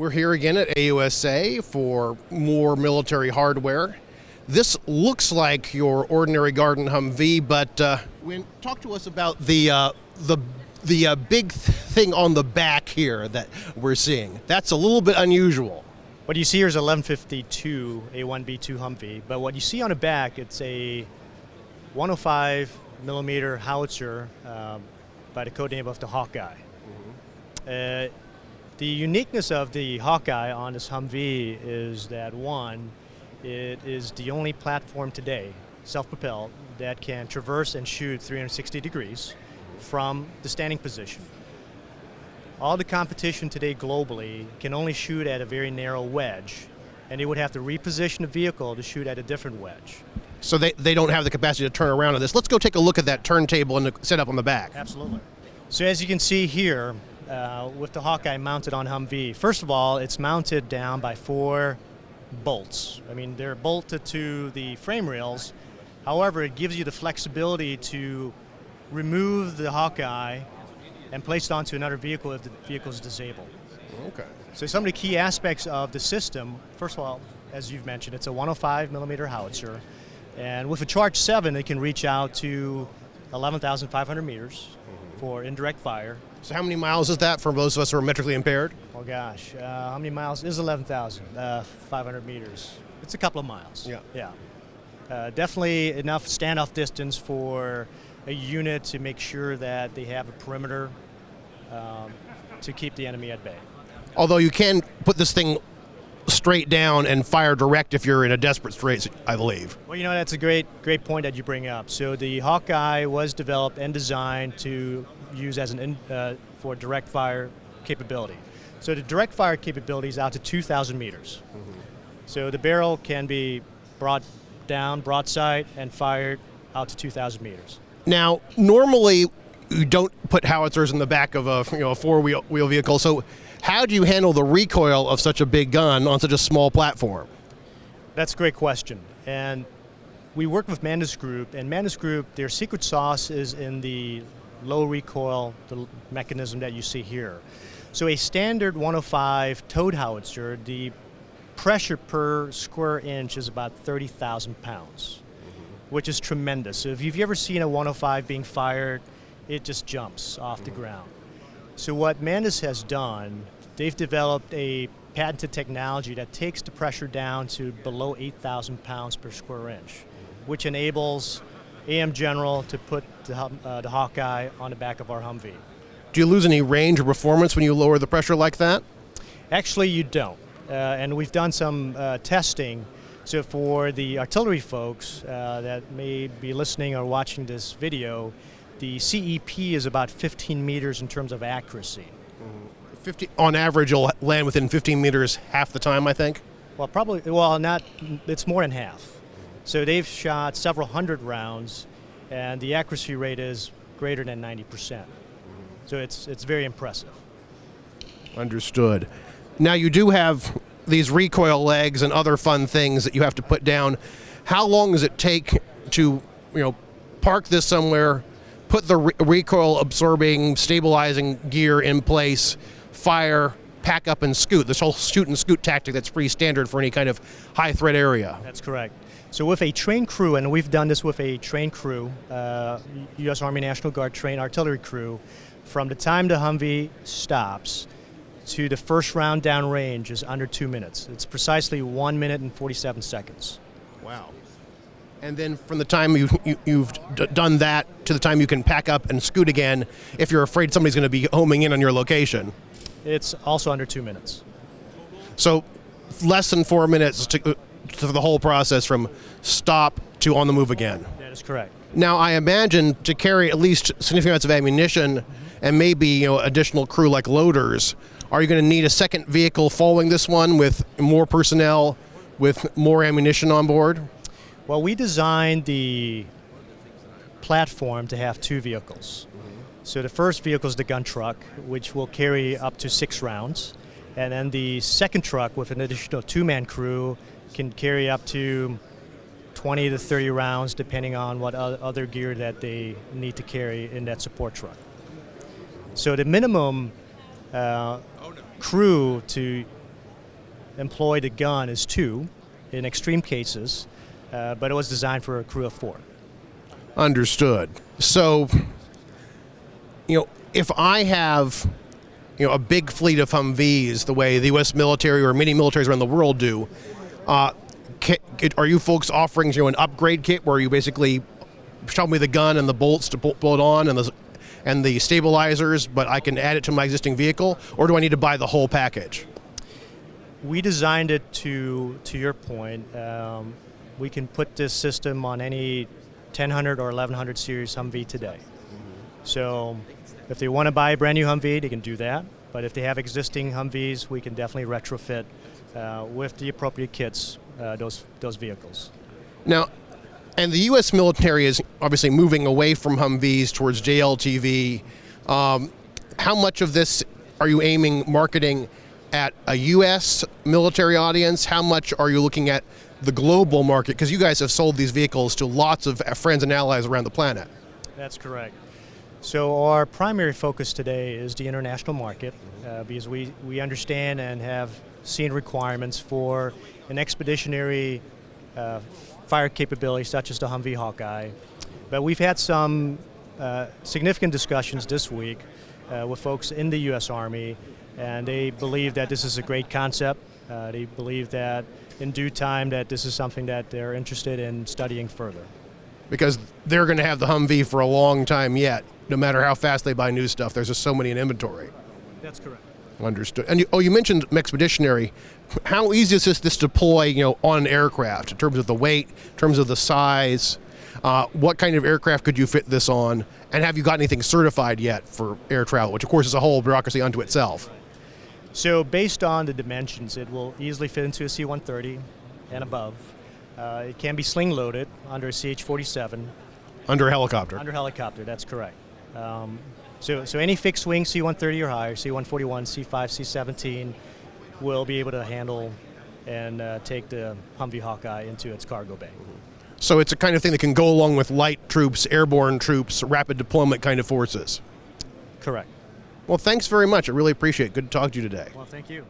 We're here again at AUSA for more military hardware. This looks like your ordinary garden Humvee, but talk to us about the big thing on the back here that we're seeing. That's a little bit unusual. What you see here is 1152 A1B2 Humvee, but what you see on the back, it's a 105 millimeter Howitzer by the code name of the Hawkeye. Mm-hmm. The uniqueness of the Hawkeye on this Humvee is that, one, it is the only platform today, self-propelled, that can traverse and shoot 360 degrees from the standing position. All the competition today globally can only shoot at a very narrow wedge, and they would have to reposition the vehicle to shoot at a different wedge. So they don't have the capacity to turn around on this. Let's go take a look at that turntable and the setup on the back. Absolutely. So as you can see here, with the Hawkeye mounted on Humvee, first of all, it's mounted down by 4 bolts. I mean, they're bolted to the frame rails. However, it gives you the flexibility to remove the Hawkeye and place it onto another vehicle if the vehicle is disabled. Okay. So some of the key aspects of the system, first of all, as you've mentioned, it's a 105 millimeter howitzer, and with a Charge 7, it can reach out to 11,500 meters for indirect fire. So how many miles is that for those of us who are metrically impaired? Oh gosh, how many miles? It is 11,500 meters. It's a couple of miles. Yeah. Definitely enough standoff distance for a unit to make sure that they have a perimeter to keep the enemy at bay. Although you can put this thing straight down and fire direct if you're in a desperate strait, I believe. Well, you know, that's a great point that you bring up. So the Hawkeye was developed and designed to use as for direct fire capability. So the direct fire capability is out to 2,000 meters. Mm-hmm. So the barrel can be brought down broadside and fired out to 2,000 meters. Now, normally you don't put howitzers in the back of a four-wheel vehicle. So how do you handle the recoil of such a big gun on such a small platform? That's a great question. And we work with Mandus Group, and Mandus Group, their secret sauce is in the low recoil, the mechanism that you see here. So a standard 105 towed howitzer, the pressure per square inch is about 30,000 pounds, which is tremendous. So if you've ever seen a 105 being fired, it just jumps off the ground. So what Mandus has done, they've developed a patented technology that takes the pressure down to below 8,000 pounds per square inch, which enables AM General to put the Hawkeye on the back of our Humvee. Do you lose any range or performance when you lower the pressure like that? Actually, you don't. And we've done some testing. So for the artillery folks that may be listening or watching this video, the CEP is about 15 meters in terms of accuracy. 50, on average, you'll land within 15 meters half the time, I think? Well, not, it's more than half. So they've shot several hundred rounds, and the accuracy rate is greater than 90%. So it's very impressive. Understood. Now you do have these recoil legs and other fun things that you have to put down. How long does it take to, park this somewhere, put the recoil absorbing, stabilizing gear in place, fire, pack up and scoot, this whole shoot and scoot tactic that's pretty standard for any kind of high threat area? That's correct. So with a trained crew, and we've done this with a trained crew, U.S. Army National Guard trained artillery crew, from the time the Humvee stops to the first round downrange is under 2 minutes. It's precisely 1 minute and 47 seconds. Wow. And then from the time you've done that to the time you can pack up and scoot again, if you're afraid somebody's going to be homing in on your location? It's also under 2 minutes. So less than 4 minutes to the whole process from stop to on the move again. That is correct. Now, I imagine to carry at least significant amounts of ammunition and maybe additional crew like loaders, are you going to need a second vehicle following this one with more personnel, with more ammunition on board? Well, we designed the platform to have 2 vehicles. So the first vehicle is the gun truck, which will carry up to 6 rounds. And then the second truck with an additional 2-man crew can carry up to 20 to 30 rounds, depending on what other gear that they need to carry in that support truck. So the minimum crew to employ the gun is 2 in extreme cases, but it was designed for a crew of 4. Understood. So, if I have, a big fleet of Humvees, the way the U.S. military or many militaries around the world do, are you folks offering an upgrade kit where you basically show me the gun and the bolts to pull it on and the stabilizers, but I can add it to my existing vehicle, or do I need to buy the whole package? We designed it to your point. We can put this system on any 1000 or 1100 series Humvee today. So if they want to buy a brand new Humvee, they can do that. But if they have existing Humvees, we can definitely retrofit with the appropriate kits those vehicles. Now, and the U.S. military is obviously moving away from Humvees towards JLTV. How much of this are you aiming marketing at a U.S. military audience? How much are you looking at the global market? Because you guys have sold these vehicles to lots of friends and allies around the planet. That's correct. So our primary focus today is the international market because we understand and have seen requirements for an expeditionary fire capability such as the Humvee Hawkeye. But we've had some significant discussions this week with folks in the U.S. Army, and they believe that this is a great concept. They believe that in due time that this is something that they're interested in studying further. Because they're going to have the Humvee for a long time yet, no matter how fast they buy new stuff. There's just so many in inventory. That's correct. Understood. And you mentioned expeditionary. How easy is this to deploy, on an aircraft in terms of the weight, in terms of the size? What kind of aircraft could you fit this on? And have you got anything certified yet for air travel, which of course is a whole bureaucracy unto itself? So based on the dimensions, it will easily fit into a C-130 and above. It can be sling loaded under a CH-47. Under a helicopter? Under helicopter, that's correct. So any fixed wing C-130 or higher, C-141, C-5, C-17 will be able to handle and take the Humvee Hawkeye into its cargo bay. So it's a kind of thing that can go along with light troops, airborne troops, rapid deployment kind of forces? Correct. Well, thanks very much. I really appreciate it. Good to talk to you today. Well, thank you.